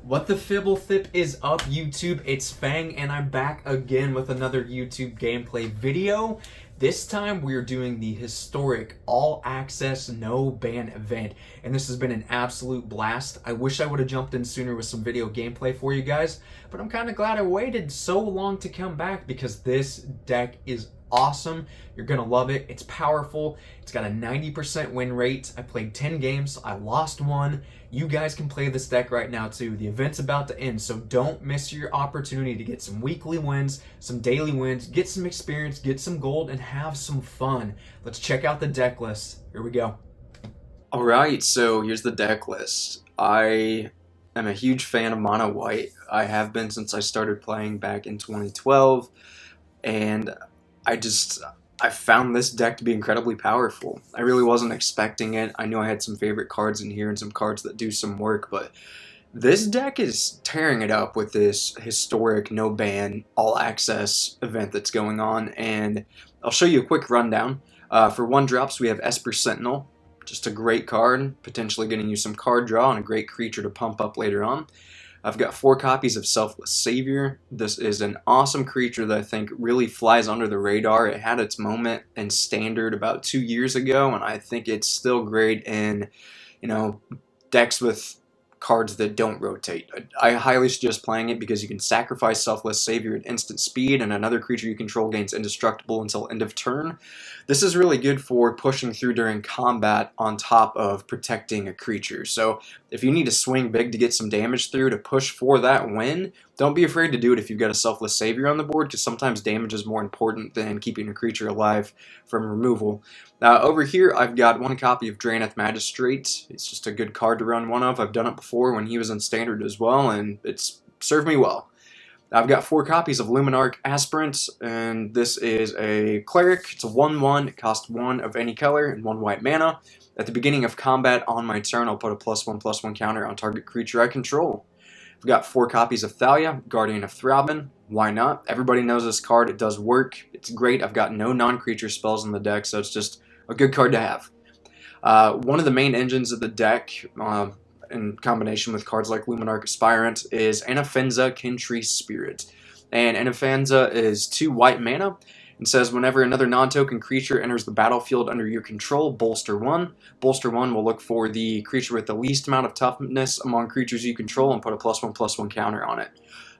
What the Fibble Thip is up, YouTube? It's Fang, and I'm back again with another YouTube gameplay video. This time we are doing the historic all-access no-ban event, and this has been an absolute blast. I wish I would have jumped in sooner with some video gameplay for you guys, but I'm kind of glad I waited so long to come back because this deck is awesome. You're gonna love it. It's powerful. It's got a 90% win rate. I played 10 games. I lost one. You guys can play this deck right now too. The event's about to end, so don't miss your opportunity to get some weekly wins, some daily wins, get some experience, get some gold, and have some fun. Let's check out the deck list. Here we go. Alright, so here's the deck list. I am a huge fan of mono white. I have been since I started playing back in 2012, and I found this deck to be incredibly powerful. I really wasn't expecting it. I knew I had some favorite cards in here and some cards that do some work, but this deck is tearing it up with this historic no-ban, all-access event that's going on, and I'll show you a quick rundown. For 1-drops, we have Esper Sentinel, just a great card, potentially getting you some card draw and a great creature to pump up later on. I've got 4 copies of Selfless Savior. This is an awesome creature that I think really flies under the radar. It had its moment in Standard about 2 years ago, and I think it's still great in, decks with cards that don't rotate. I highly suggest playing it because you can sacrifice Selfless Savior at instant speed, and another creature you control gains indestructible until end of turn. This is really good for pushing through during combat on top of protecting a creature. So if you need to swing big to get some damage through to push for that win, don't be afraid to do it if you've got a Selfless Savior on the board, because sometimes damage is more important than keeping a creature alive from removal. Over here, I've got 1 copy of Draenith Magistrate. It's just a good card to run one of. I've done it before when he was in Standard as well, and it's served me well. I've got 4 copies of Luminarch Aspirant, and this is a Cleric. It's a 1/1. It costs 1 of any color and 1 white mana. At the beginning of combat on my turn, I'll put a +1/+1 counter on target creature I control. I've got 4 copies of Thalia, Guardian of Thraben. Why not? Everybody knows this card. It does work. It's great. I've got no non-creature spells in the deck, so it's just a good card to have. One of the main engines of the deck, in combination with cards like Luminarch Aspirant, is Anafenza Kintree Spirit. And Anafenza is 2 white mana, and says whenever another non-token creature enters the battlefield under your control, bolster 1. Bolster 1 will look for the creature with the least amount of toughness among creatures you control and put a +1/+1 counter on it.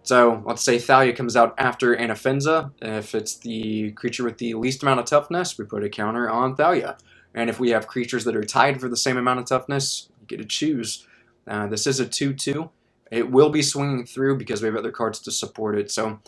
So let's say Thalia comes out after Anafenza. If it's the creature with the least amount of toughness, we put a counter on Thalia. And if we have creatures that are tied for the same amount of toughness, you get to choose. This is a 2/2. It will be swinging through because we have other cards to support it. So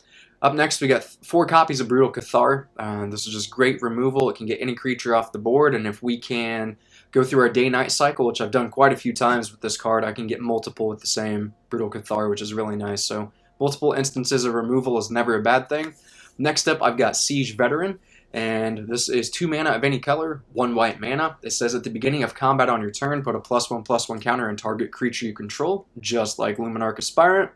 up next, we got 4 copies of Brutal Cathar. This is just great removal. It can get any creature off the board, and if we can go through our day-night cycle, which I've done quite a few times with this card, I can get multiple with the same Brutal Cathar, which is really nice. So multiple instances of removal is never a bad thing. Next up, I've got Siege Veteran, and this is 2 mana of any color, 1 white mana. It says at the beginning of combat on your turn, put a +1/+1 counter on target creature you control, just like Luminarch Aspirant.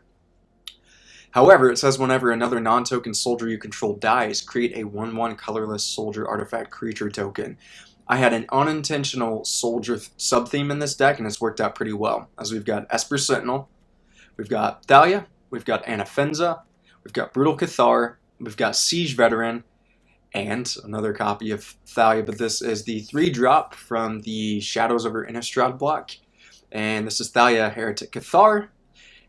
However, it says whenever another non-token soldier you control dies, create a 1/1 colorless soldier artifact creature token. I had an unintentional soldier sub-theme in this deck, and it's worked out pretty well, as we've got Esper Sentinel, we've got Thalia, we've got Anafenza, we've got Brutal Cathar, we've got Siege Veteran, and another copy of Thalia, but this is the 3-drop from the Shadows over Innistrad block, and this is Thalia Heretic Cathar.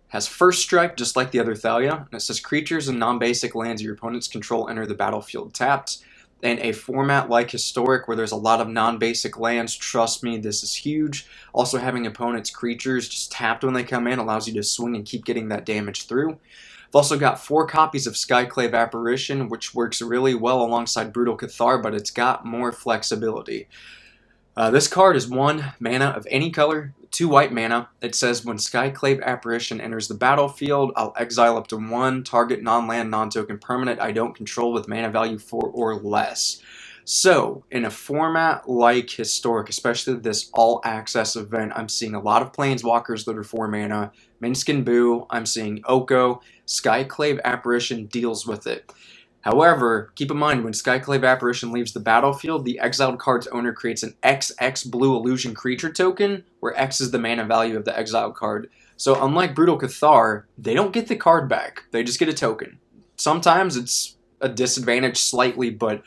Has first strike just like the other Thalia, and it says creatures and non-basic lands your opponents control enter the battlefield tapped. In a format like Historic where there's a lot of non-basic lands, trust me, this is huge. Also having opponents' creatures just tapped when they come in allows you to swing and keep getting that damage through. I've also got 4 copies of Skyclave Apparition, which works really well alongside Brutal Cathar, but it's got more flexibility. This card is 1 mana of any color, 2 white mana. It says when Skyclave Apparition enters the battlefield, I'll exile up to 1 target non-land, non-token permanent I don't control with mana value 4 or less. So, in a format like Historic, especially this all-access event, I'm seeing a lot of Planeswalkers that are 4 mana, Minskin Boo, I'm seeing Oko, Skyclave Apparition deals with it. However, keep in mind, when Skyclave Apparition leaves the battlefield, the exiled card's owner creates an XX blue illusion creature token, where X is the mana value of the exiled card. So unlike Brutal Cathar, they don't get the card back. They just get a token. Sometimes it's a disadvantage slightly, but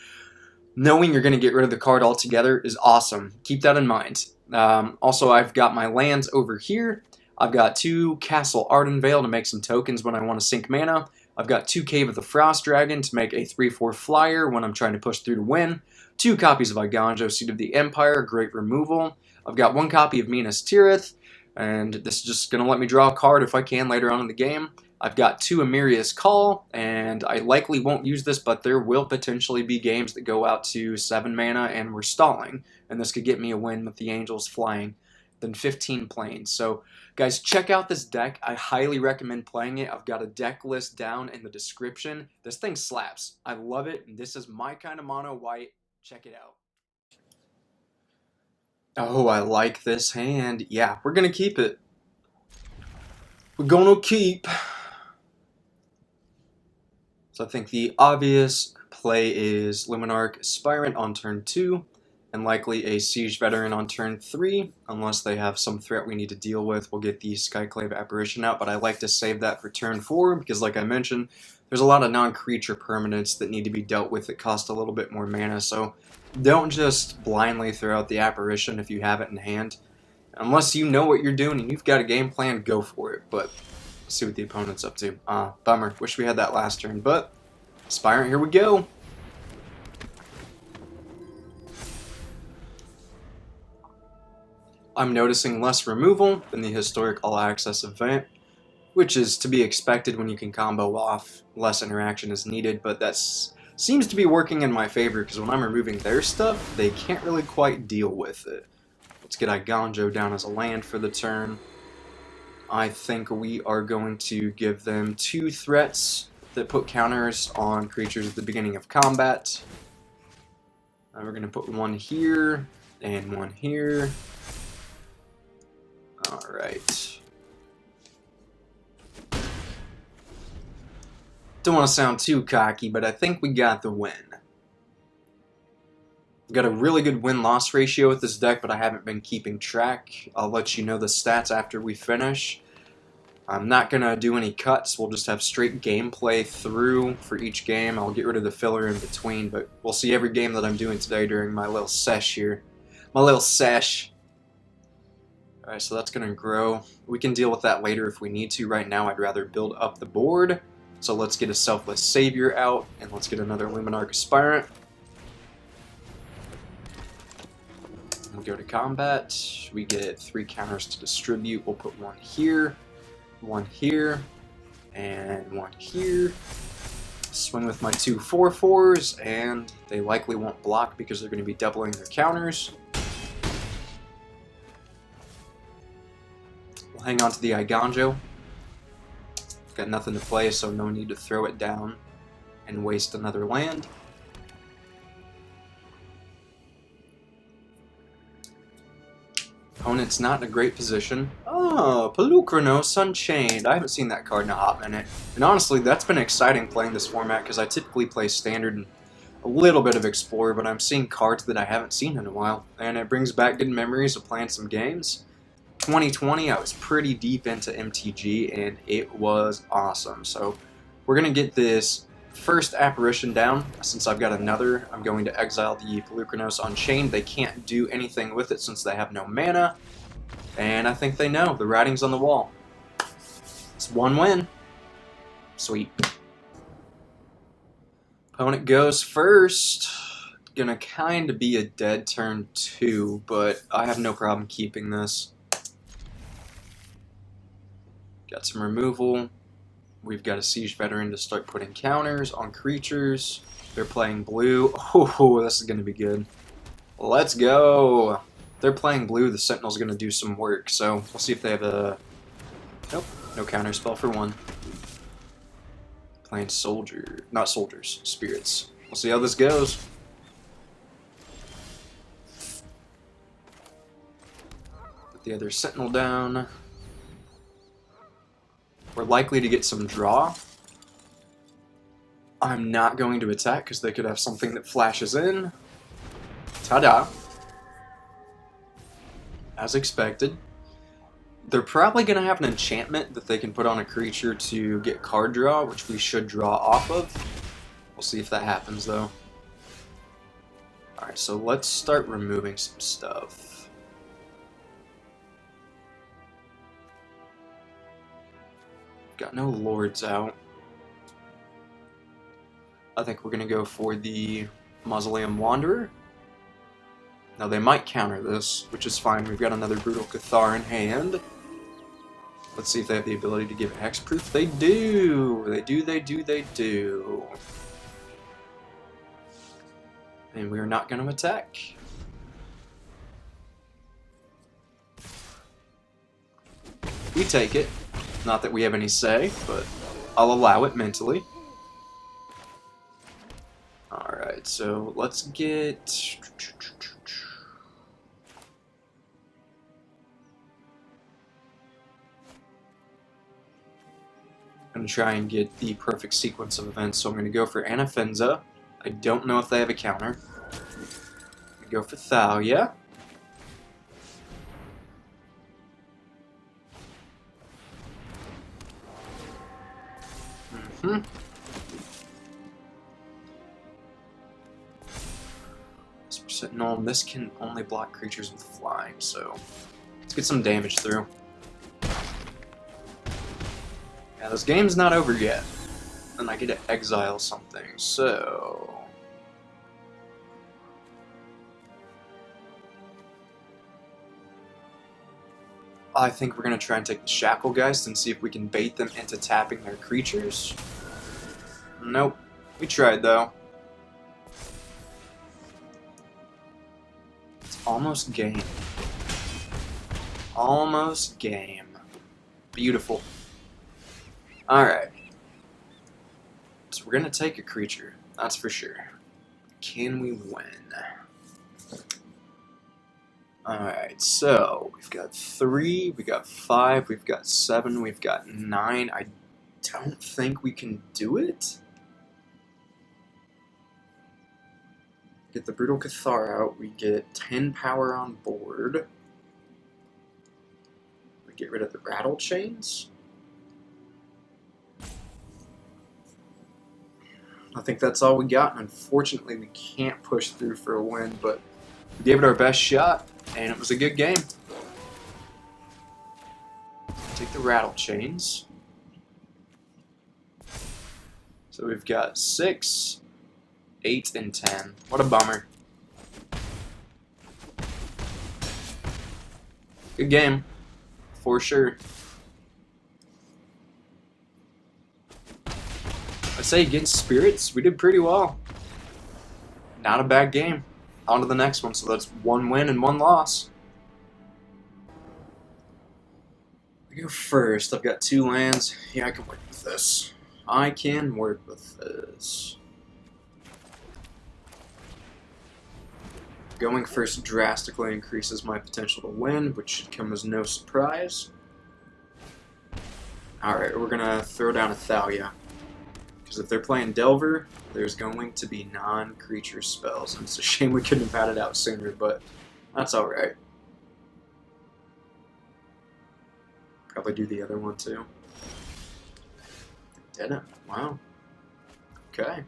knowing you're going to get rid of the card altogether is awesome. Keep that in mind. Also, I've got my lands over here. I've got 2 Castle Ardenvale to make some tokens when I want to sink mana. I've got 2 Cave of the Frost Dragon to make a 3/4 flyer when I'm trying to push through to win. 2 copies of Iganjo, Seat of the Empire, great removal. I've got 1 copy of Minas Tirith, and this is just going to let me draw a card if I can later on in the game. I've got 2 Amiria's Call, and I likely won't use this, but there will potentially be games that go out to 7 mana and we're stalling, and this could get me a win with the Angels flying, then 15 planes. So, guys, check out this deck. I highly recommend playing it. I've got a deck list down in the description. This thing slaps. I love it, and this is my kind of mono white. Check it out. Oh, I like this hand. Yeah, we're going to keep it. We're going to keep. So I think the obvious play is Luminarch Aspirant on turn 2, and likely a Siege Veteran on turn 3, unless they have some threat we need to deal with. We'll get the Skyclave Apparition out, but I like to save that for turn 4, because like I mentioned, there's a lot of non-creature permanents that need to be dealt with that cost a little bit more mana, so don't just blindly throw out the Apparition if you have it in hand. Unless you know what you're doing and you've got a game plan, go for it, but let's see what the opponent's up to. Bummer. Wish we had that last turn, but Aspirant, here we go. I'm noticing less removal than the historic all-access event, which is to be expected when you can combo off. Less interaction is needed, but that seems to be working in my favor, because when I'm removing their stuff, they can't really quite deal with it. Let's get Iganjo down as a land for the turn. I think we are going to give them 2 threats that put counters on creatures at the beginning of combat. We're going to put 1 here and 1 here. Alright. Don't want to sound too cocky, but I think we got the win. Got a really good win-loss ratio with this deck, but I haven't been keeping track. I'll let you know the stats after we finish. I'm not going to do any cuts. We'll just have straight gameplay through for each game. I'll get rid of the filler in between, but we'll see every game that I'm doing today during my little sesh here. My little sesh. Alright, so that's going to grow. We can deal with that later if we need to. Right now, I'd rather build up the board. So let's get a Selfless Savior out, and let's get another Luminarch Aspirant. We'll go to combat. We get 3 counters to distribute. We'll put 1 here, 1 here, and 1 here. Swing with my 2 4/4s, and they likely won't block because they're going to be doubling their counters. We'll hang on to the Iganjo. Got nothing to play, so no need to throw it down and waste another land. Opponent's not in a great position. Oh, Pelucranos Unchained. I haven't seen that card in a hot minute. And honestly, that's been exciting playing this format, because I typically play Standard and a little bit of Explorer, but I'm seeing cards that I haven't seen in a while. And it brings back good memories of playing some games. 2020, I was pretty deep into MTG, and it was awesome. So we're going to get this first Apparition down. Since I've got another, I'm going to exile the Pelucranos Unchained. They can't do anything with it since they have no mana. And I think they know. The writing's on the wall. It's 1 win. Sweet. Opponent goes first. Gonna kind of be a dead turn 2, but I have no problem keeping this. Got some removal. We've got a Siege Veteran to start putting counters on creatures. They're playing blue. Oh, this is going to be good. Let's go. They're playing blue. The Sentinel's going to do some work. So we'll see if they have a... Nope, no counter spell for 1. Playing soldier... Not soldiers, spirits. We'll see how this goes. Put the other Sentinel down. We're likely to get some draw. I'm not going to attack because they could have something that flashes in. Ta-da. As expected. They're probably going to have an enchantment that they can put on a creature to get card draw, which we should draw off of. We'll see if that happens, though. Alright, so let's start removing some stuff. Got no lords out. I think we're going to go for the Mausoleum Wanderer. Now, they might counter this, which is fine. We've got another Brutal Cathar in hand. Let's see if they have the ability to give hexproof. They do! They do. And we are not going to attack. We take it. Not that we have any say, but I'll allow it mentally. Alright, so let's get... I'm going to try and get the perfect sequence of events, so I'm going to go for Anafenza. I don't know if they have a counter. I'm going to go for Thalia. No, this can only block creatures with flying, so let's get some damage through. Yeah, this game's not over yet. And I get to exile something, so... I think we're going to try and take the Shacklegeist and see if we can bait them into tapping their creatures. Nope. We tried, though. It's almost game. Almost game. Beautiful. Alright. So we're going to take a creature. That's for sure. Can we win? Alright, so we've got 3, we got 5, we've got 7, we've got 9. I don't think we can do it. Get the Brutal Cathar out, we get 10 power on board. We get rid of the Rattle Chains. I think that's all we got. Unfortunately, we can't push through for a win, but we gave it our best shot, and it was a good game. Take the Rattle Chains. So we've got 6, 8, and 10. What a bummer. Good game, for sure. I'd say against Spirits, we did pretty well. Not a bad game. On to the next one, so that's 1 win and 1 loss. I go first. I've got 2 lands. Yeah, I can work with this. I can work with this. Going first drastically increases my potential to win, which should come as no surprise. Alright, we're gonna throw down a Thalia. Because if they're playing Delver, there's going to be non-creature spells. And it's a shame we couldn't have had it out sooner, but that's alright. Probably do the other one too. Didn't. Wow. Okay.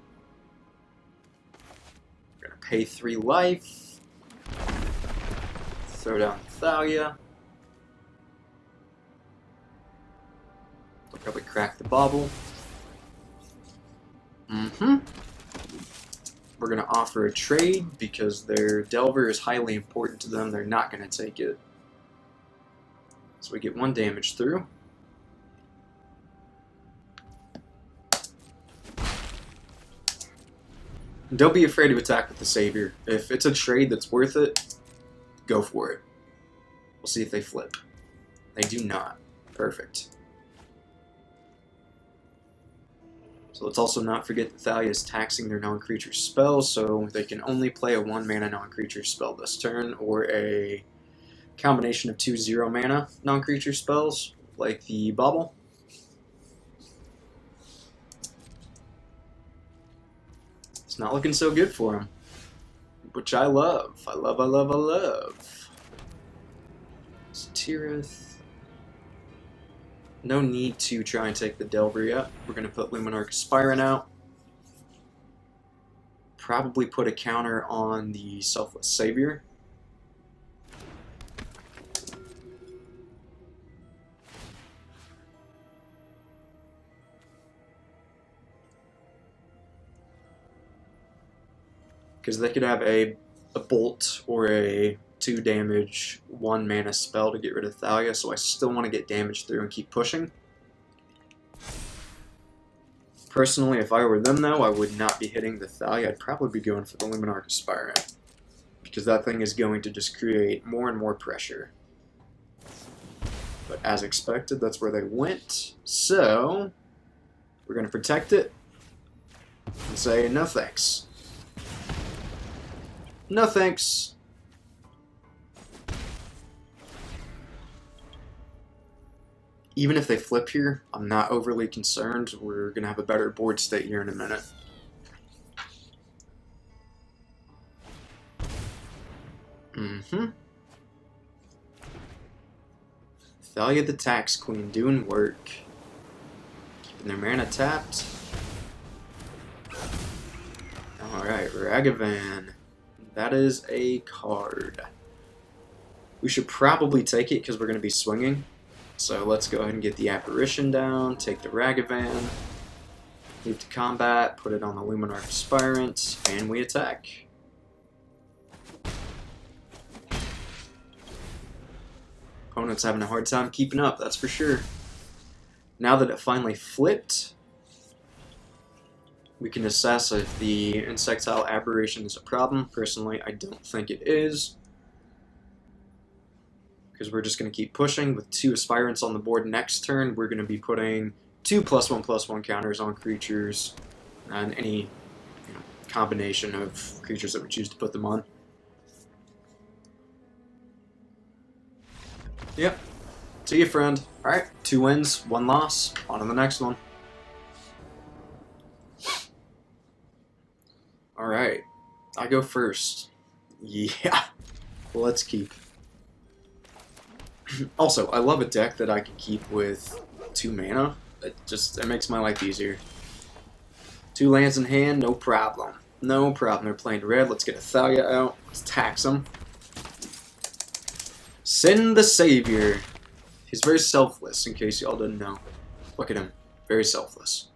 We're gonna pay 3 life. Throw down Thalia. They'll probably crack the bauble. We're going to offer a trade because their Delver is highly important to them. They're not going to take it. So we get 1 damage through. And don't be afraid to attack with the Savior. If it's a trade that's worth it, go for it. We'll see if they flip. They do not. Perfect. So let's also not forget that Thalia is taxing their non-creature spells, so they can only play a 1-mana non-creature spell this turn, or a combination of 2 0-mana non-creature spells, like the Bauble. It's not looking so good for them, which I love. I love. Tirith. No need to try and take the Delver yet. We're going to put Luminarch Aspirant out. Probably put a counter on the Selfless Savior. Because they could have a bolt or a 2 damage, 1 mana spell to get rid of Thalia, so I still want to get damage through and keep pushing. Personally, if I were them though, I would not be hitting the Thalia. I'd probably be going for the Luminarch Aspirant, because that thing is going to just create more and more pressure. But as expected, that's where they went. So, we're going to protect it and say no thanks. No thanks. Even if they flip here, I'm not overly concerned. We're going to have a better board state here in a minute. Thalia the Tax Queen doing work. Keeping their mana tapped. Alright, Ragavan. That is a card. We should probably take it because we're going to be swinging. So let's go ahead and get the Apparition down, take the Ragavan, move to combat, put it on the Luminarch Aspirant, and we attack. Opponent's having a hard time keeping up, that's for sure. Now that it finally flipped, we can assess if the Insectile Aberration is a problem. Personally, I don't think it is, because we're just going to keep pushing with 2 Aspirants on the board. Next turn, we're going to be putting 2 +1/+1 counters on creatures, and any combination of creatures that we choose to put them on. Yep. See you, friend. Alright, 2 wins, 1 loss. On to the next one. Alright, I go first. Yeah, let's keep. Also, I love a deck that I can keep with 2 mana. It makes my life easier. 2 lands in hand, no problem. No problem. They're playing red. Let's get a Thalia out. Let's tax them. Sin the Savior. He's very selfless, in case y'all didn't know. Look at him. Very selfless.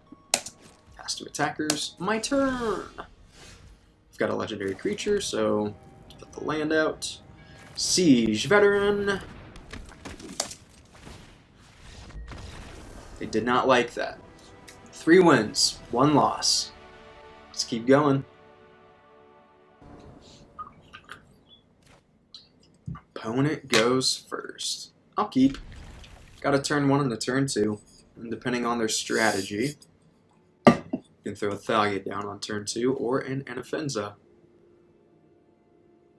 Pass to attackers. My turn! I've got a legendary creature, so let's put the land out. Siege Veteran. They did not like that. 3 wins, 1 loss. Let's keep going. Opponent goes first. I'll keep. Got a turn 1 and a turn 2. And depending on their strategy, you can throw a Thalia down on turn 2 or an Anafenza.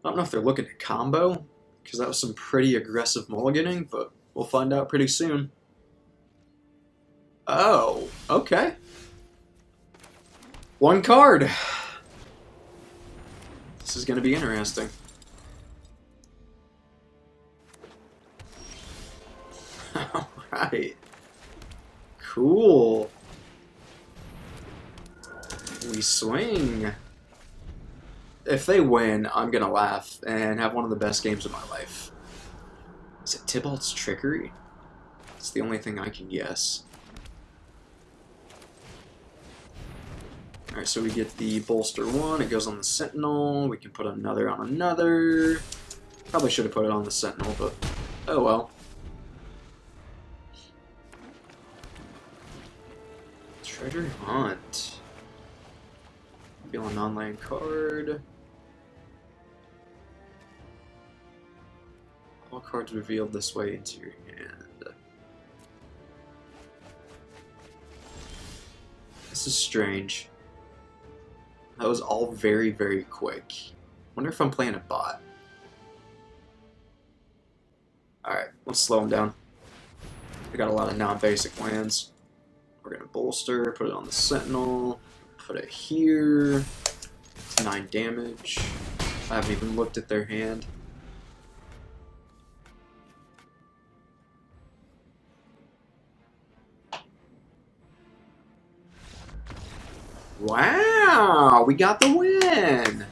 I don't know if they're looking to combo, because that was some pretty aggressive mulliganing, but we'll find out pretty soon. Oh, okay. 1 card. This is going to be interesting. Alright. Cool. We swing. If they win, I'm going to laugh and have one of the best games of my life. Is it Tybalt's Trickery? It's the only thing I can guess. Alright, so we get the bolster 1, it goes on the Sentinel, we can put another on another. Probably should have put it on the Sentinel, but oh well. Treasure Hunt. Feel a non-land card. All cards revealed this way into your hand. This is strange. That was all very, very quick. Wonder if I'm playing a bot. Alright, let's slow him down. We got a lot of non-basic lands. We're gonna bolster, put it on the Sentinel, put it here. It's 9 damage. I haven't even looked at their hand. Wow, we got the win.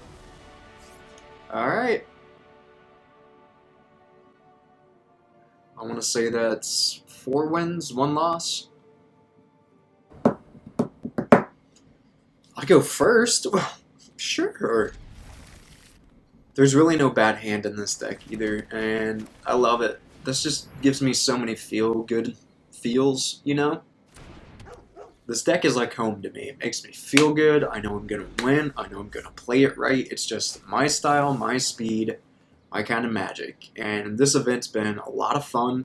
All right. I want to say that's 4 wins, 1 loss. I go first. Sure. There's really no bad hand in this deck either, and I love it. This just gives me so many feel-good feels, you know? This deck is like home to me. It makes me feel good. I know I'm going to win. I know I'm going to play it right. It's just my style, my speed, my kind of magic. And this event's been a lot of fun.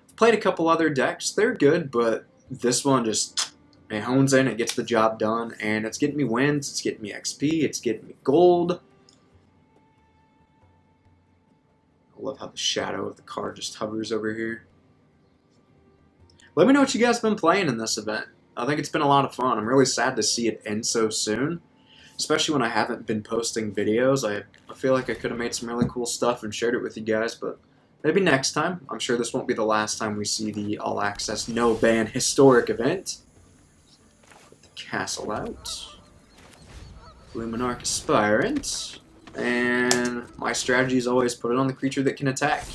I've played a couple other decks. They're good, but this one just, it hones in, it gets the job done, and it's getting me wins, it's getting me XP, it's getting me gold. I love how the shadow of the card just hovers over here. Let me know what you guys have been playing in this event. I think it's been a lot of fun. I'm really sad to see it end so soon, especially when I haven't been posting videos. I feel like I could have made some really cool stuff and shared it with you guys, but maybe next time. I'm sure this won't be the last time we see the All Access No Ban historic event. Put the castle out. Luminarch Aspirant. And my strategy is always put it on the creature that can attack.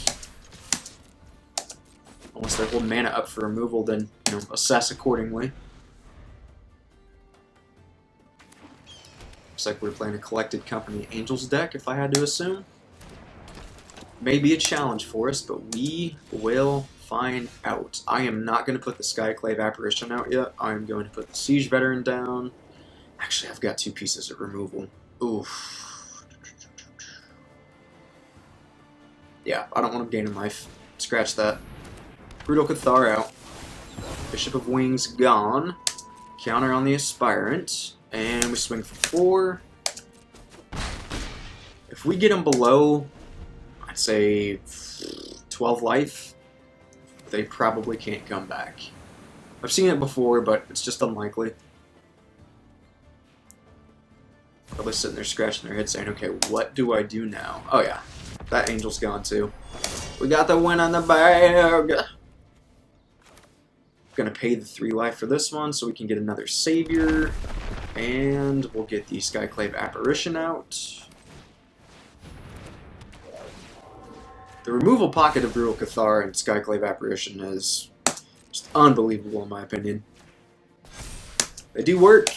Unless they're holding mana up for removal, then, you know, assess accordingly. Looks like we're playing a Collected Company Angels deck, if I had to assume. Maybe a challenge for us, but we will find out. I am not going to put the Skyclave Apparition out yet. I am going to put the Siege Veteran down. Actually, I've got 2 pieces of removal. Oof. Yeah, I don't want him gaining life. Scratch that. Brutal Cathar out. Bishop of Wings gone. Counter on the Aspirant. And we swing for 4. If we get him below, I'd say 12 life, they probably can't come back. I've seen it before, but it's just unlikely. Probably sitting there scratching their head saying, okay, what do I do now? Oh yeah, that angel's gone too. We got the win on the bag! Gonna pay the 3 life for this one so we can get another Savior. And we'll get the Skyclave Apparition out. The removal pocket of Brutal Cathar and Skyclave Apparition is just unbelievable in my opinion. They do work.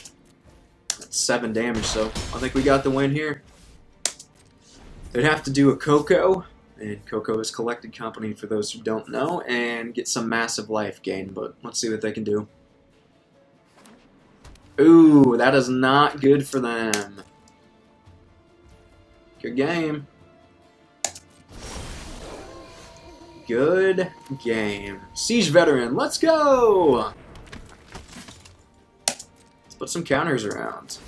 That's 7 damage, so I think we got the win here. They'd have to do a Coco, and Coco is Collected Company for those who don't know, and get some massive life gain, but let's see what they can do. Ooh, that is not good for them. Good game. Good game. Siege Veteran, let's go! Let's put some counters around. Let's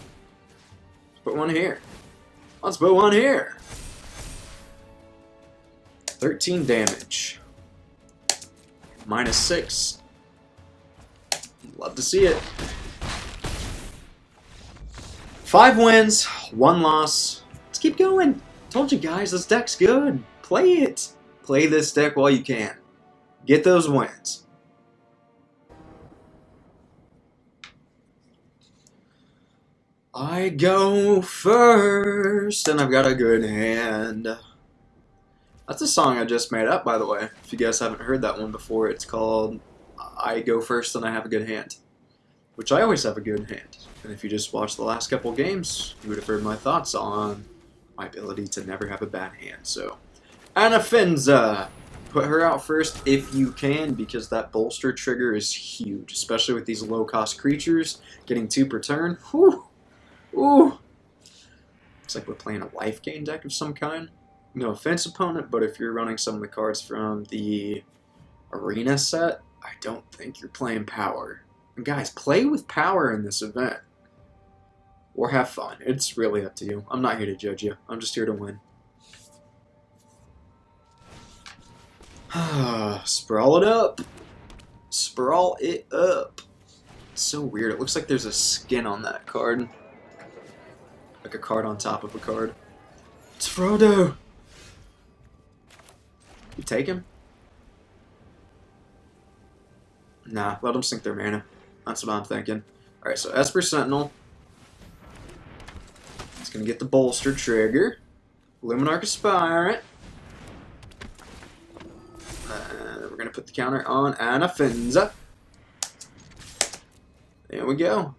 put one here. Let's put one here. 13 damage. -6. Love to see it. 5 wins, 1 loss. Let's keep going. Told you guys, this deck's good. Play it. Play this deck while you can. Get those wins. I go first, and I've got a good hand. That's a song I just made up, by the way. If you guys haven't heard that one before, it's called I Go First and I Have a Good Hand. Which I always have a good hand. And if you just watched the last couple games, you would have heard my thoughts on my ability to never have a bad hand. So, Anafenza! Put her out first if you can, because that bolster trigger is huge, especially with these low-cost creatures. Getting 2 per turn. Whew! Ooh! Looks like we're playing a life gain deck of some kind. No offense, opponent, but if you're running some of the cards from the arena set, I don't think you're playing power. And guys, play with power in this event. Or have fun. It's really up to you. I'm not here to judge you. I'm just here to win. Sprawl it up. Sprawl it up. It's so weird. It looks like there's a skin on that card. Like a card on top of a card. It's Frodo. You take him? Nah, let them sink their mana. That's what I'm thinking. Alright, so Esper Sentinel. gonna get the bolster trigger. Luminarch Aspirant. We're gonna put the counter on Anafinza. There we go.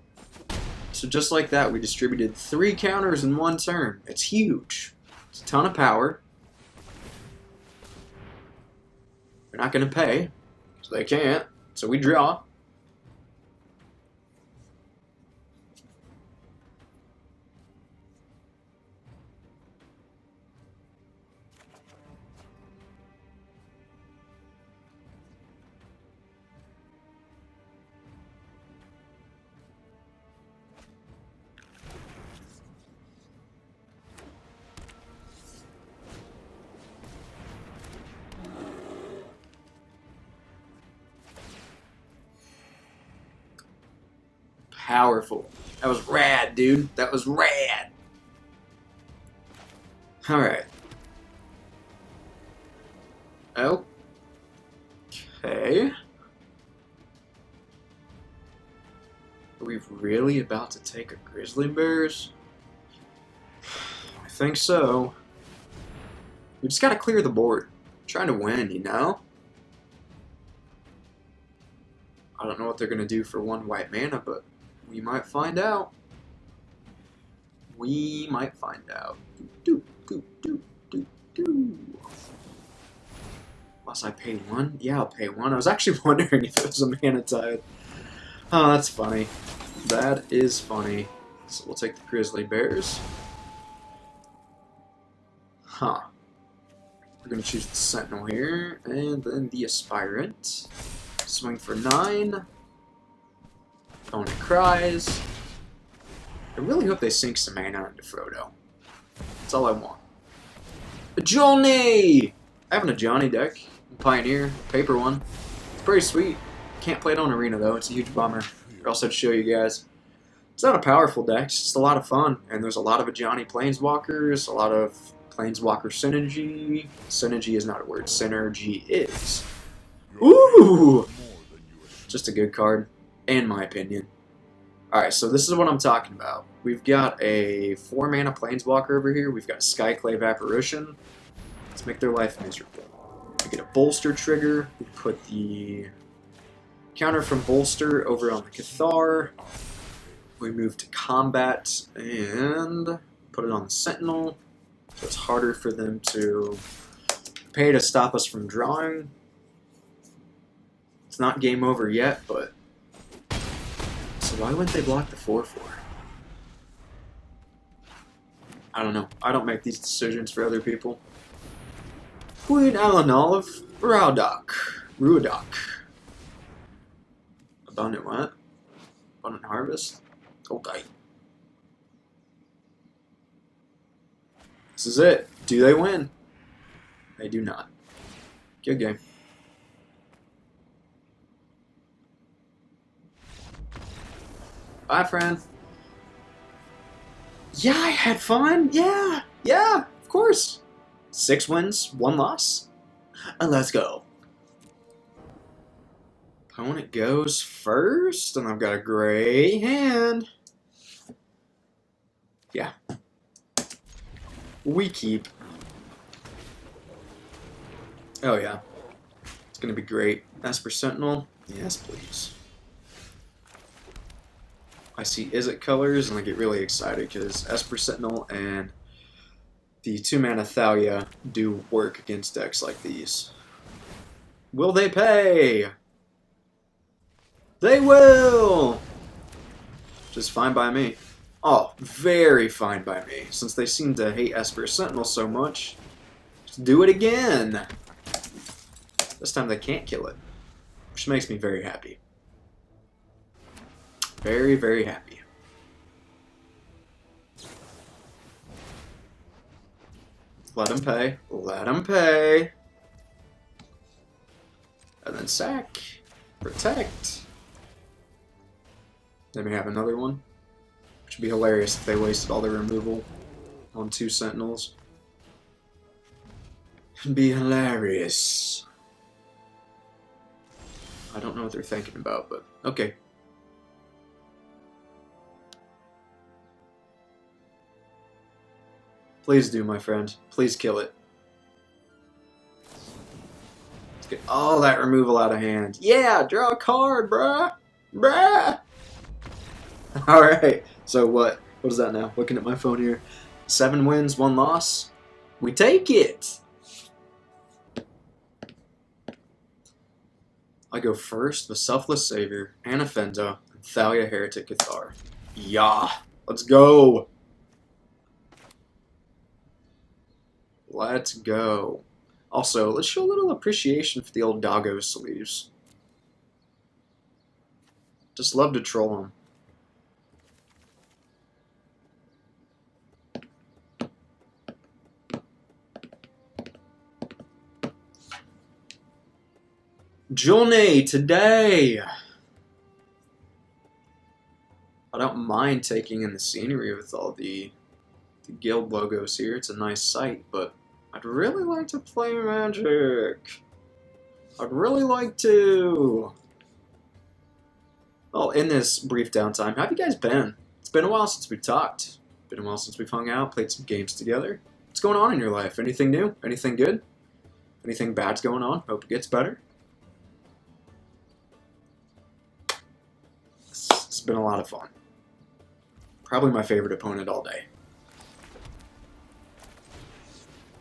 So just like that, we distributed 3 counters in one turn. It's huge. It's a ton of power. They're not gonna pay, so they can't. So we draw. Powerful. That was rad, dude. That was rad. Alright. Okay. Are we really about to take a Grizzly Bears? I think so. We just gotta clear the board. I'm trying to win, you know? I don't know what they're gonna do for 1 white mana, but we might find out. We might find out. Unless I pay 1? Yeah, I'll pay 1. I was actually wondering if it was a mana tide. Oh, that's funny. That is funny. So we'll take the Grizzly Bears. Huh. We're gonna choose the Sentinel here, and then the Aspirant. Swing for 9. Opponent cries. I really hope they sink some mana into Frodo. That's all I want. A Johnny! I have a Johnny deck. Pioneer, paper one. It's pretty sweet. Can't play it on Arena though, it's a huge bummer. Or else I'd show you guys. It's not a powerful deck, it's just a lot of fun. And there's a lot of Ajani Planeswalkers, a lot of Planeswalker Synergy. Synergy is not a word, Synergy is. Ooh! Just a good card, in my opinion. Alright, so this is what I'm talking about. We've got a 4-mana Planeswalker over here. We've got a Skyclave Apparition. Let's make their life miserable. We get a Bolster trigger. We put the counter from Bolster over on the Cathar. We move to Combat and put it on the Sentinel. So it's harder for them to pay to stop us from drawing. It's not game over yet, but... So why wouldn't they block the 4/4? I don't know. I don't make these decisions for other people. Queen Alanolive, Ruadoc. Abundant what? Abundant Harvest? Okay. This is it. Do they win? They do not. Good game. Bye, friend. Yeah, I had fun. Yeah, of course. 6 wins, 1 loss. And let's go. Opponent goes first, and I've got a gray hand. Yeah. We keep. Oh, yeah. It's going to be great. Esper Sentinel? Yes, please. I see Izzet colors, and I get really excited because Esper Sentinel and the 2-mana Thalia do work against decks like these. Will they pay? They will! Which is fine by me. Oh, very fine by me, since they seem to hate Esper Sentinel so much. Just do it again! This time they can't kill it, which makes me very happy. Very, very happy. Let him pay. Let him pay. And then sack. Protect. They may have another one. Which would be hilarious if they wasted all their removal on 2 Sentinels. It'd be hilarious. I don't know what they're thinking about, but okay. Please do, my friend. Please kill it. Let's get all that removal out of hand. Yeah, draw a card, bruh. Bruh. Alright, so what? What is that now? Looking at my phone here. 7 wins, 1 loss. We take it! I go first with Selfless Savior, Anafenda, and Thalia Heretic Cathar. Yeah! Let's go! Let's go. Also, let's show a little appreciation for the old doggo sleeves. Just love to troll them. Journey today! I don't mind taking in the scenery with all the guild logos here. It's a nice sight, but I'd really like to play Magic. I'd really like to. Well, in this brief downtime, how have you guys been? It's been a while since we've talked. Been a while since we've hung out, played some games together. What's going on in your life? Anything new? Anything good? Anything bad's going on? Hope it gets better. It's been a lot of fun. Probably my favorite opponent all day.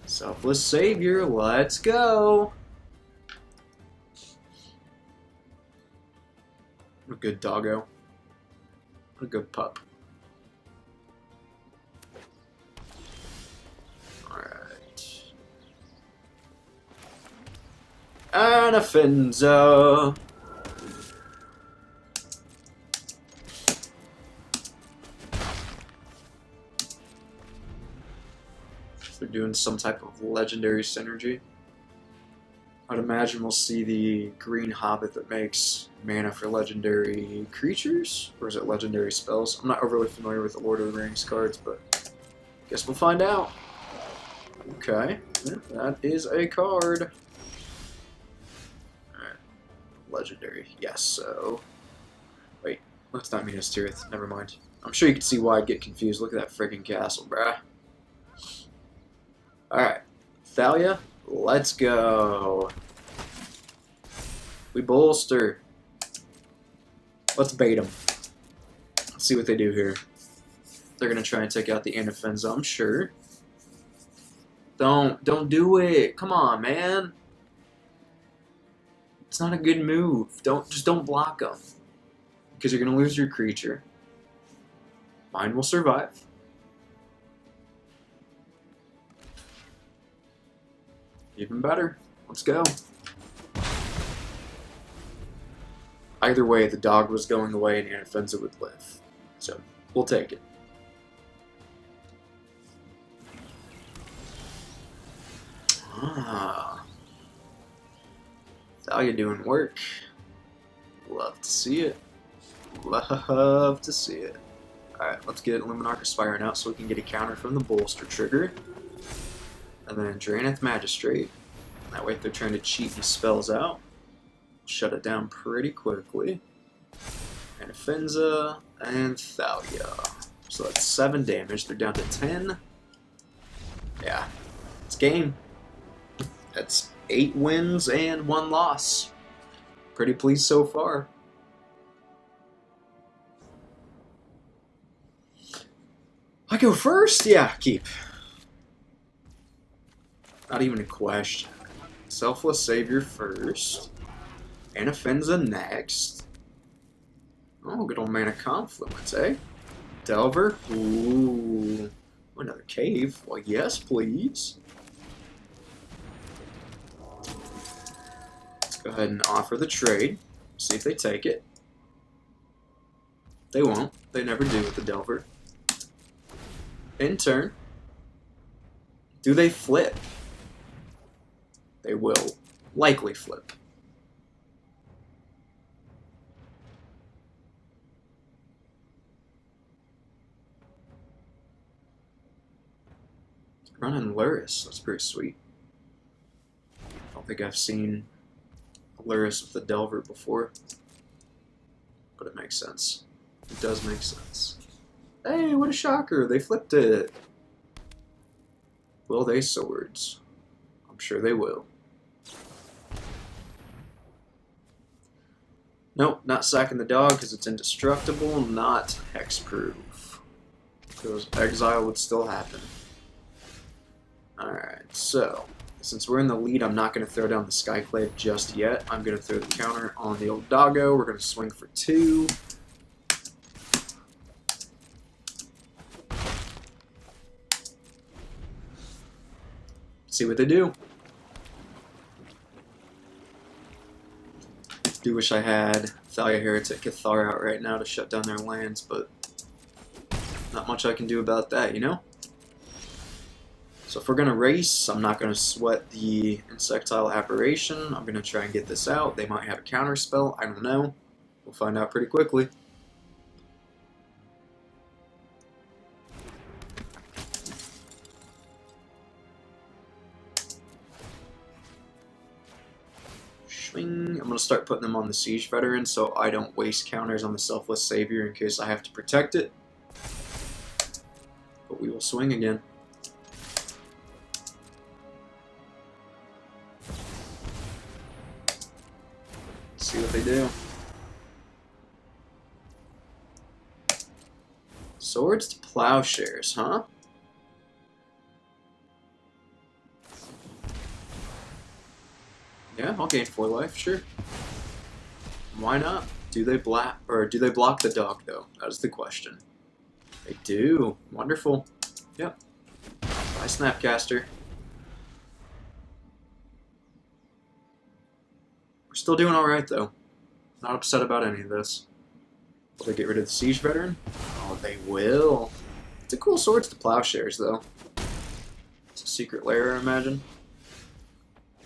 Selfless Savior, let's go! What a good doggo. What a good pup. Alright. Anafenza! They're doing some type of legendary synergy. I'd imagine we'll see the green hobbit that makes mana for legendary creatures, or is it legendary spells? I'm not overly familiar with the Lord of the Rings cards, but guess we'll find out. Okay, yeah, that is a card. Alright, legendary, yes, so... Wait, that's not Minas Tirith, never mind. I'm sure you can see why I'd get confused. Look at that friggin' castle, bruh. Alright, Thalia, let's go. We bolster. Let's bait them. Let's see what they do here. They're gonna try and take out the Anafenza, I'm sure. Don't do it. Come on, man. It's not a good move. Just don't block them, because you're gonna lose your creature. Mine will survive. Even better. Let's go. Either way, the dog was going the way and Anafenza would live. So, we'll take it. Ah. Thalia doing work. Love to see it. Love to see it. Alright, let's get Luminarch Aspiring out so we can get a counter from the bolster trigger. And then Draenith Magistrate. That way if they're trying to cheat these spells out, shut it down pretty quickly. Anafenza and Thalia. So that's 7 damage. They're down to 10. Yeah, it's game. That's 8 wins and 1 loss. Pretty pleased so far. I go first? Yeah, keep. Not even a question. Selfless Savior first. Anafenza next. Oh, good old Mana Confluence, eh? Delver. Ooh. Another cave. Well, yes, please. Let's go ahead and offer the trade. See if they take it. They won't. They never do with the Delver. In turn. Do they flip? They will likely flip. Running Luris, that's pretty sweet. I don't think I've seen Luris with the Delver before, but it makes sense. It does make sense. Hey, what a shocker! They flipped it. Will they swords? I'm sure they will. Nope, not sacking the dog because it's indestructible, not hexproof. Because exile would still happen. Alright, so since we're in the lead, I'm not going to throw down the Skyclave just yet. I'm going to throw the counter on the old doggo. We're going to swing for 2. See what they do. Do wish I had Thalia Heretic Cathar out right now to shut down their lands, but not much I can do about that, you know? So if we're going to race, I'm not going to sweat the Insectile Apparition. I'm going to try and get this out. They might have a counter spell. I don't know. We'll find out pretty quickly. Swing. I'm going to start putting them on the Siege Veteran so I don't waste counters on the Selfless Savior in case I have to protect it. But we will swing again. See what they do. Swords to Plowshares, huh? Yeah, I'll gain 4 life, sure. Why not? Do they block the dog though? That is the question. They do. Wonderful. Yep. Bye, Snapcaster. We're still doing alright though. Not upset about any of this. Will they get rid of the Siege Veteran? Oh, they will. It's a cool Swords to Plowshares though. It's a secret lair, I imagine.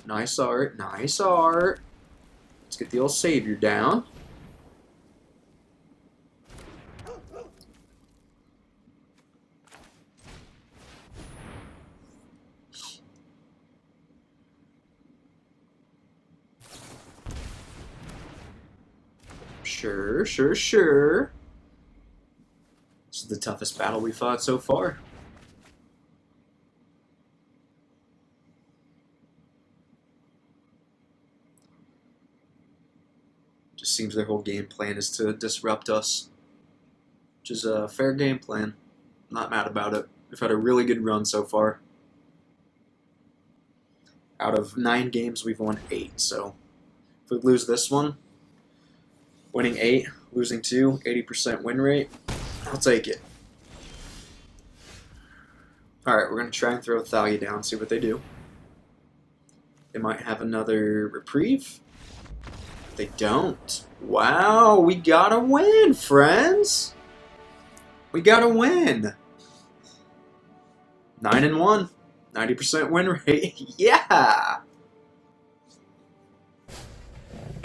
Nice art, nice art. Let's get the old Savior down. Sure, sure, sure. This is the toughest battle we fought so far. Just seems their whole game plan is to disrupt us. Which is a fair game plan. I'm not mad about it. We've had a really good run so far. Out of 9 games, we've won 8, so if we lose this one, winning 8, losing 2, 80% win rate, I'll take it. Alright, we're going to try and throw Thalia down, see what they do. They might have another reprieve. They don't. Wow, we gotta win, friends! We gotta win! 9-1. 90% win rate. Yeah!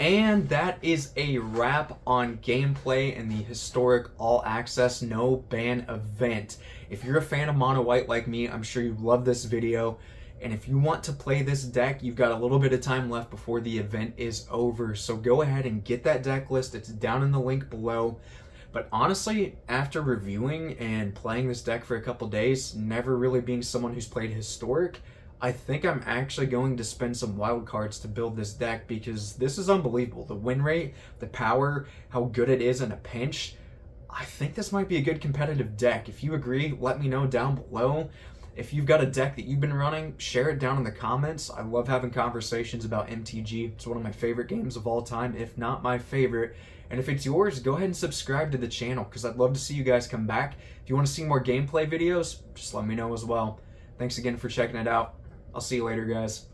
And that is a wrap on gameplay in the historic all-access no-ban event. If you're a fan of Mono White like me, I'm sure you love this video. And if you want to play this deck, you've got a little bit of time left before the event is over. So go ahead and get that deck list. It's down in the link below. But honestly, after reviewing and playing this deck for a couple days, never really being someone who's played Historic, I think I'm actually going to spend some wild cards to build this deck because this is unbelievable. The win rate, the power, how good it is in a pinch. I think this might be a good competitive deck. If you agree, let me know down below. If you've got a deck that you've been running, share it down in the comments. I love having conversations about MTG. It's one of my favorite games of all time, if not my favorite. And if it's yours, go ahead and subscribe to the channel because I'd love to see you guys come back. If you want to see more gameplay videos, just let me know as well. Thanks again for checking it out. I'll see you later, guys.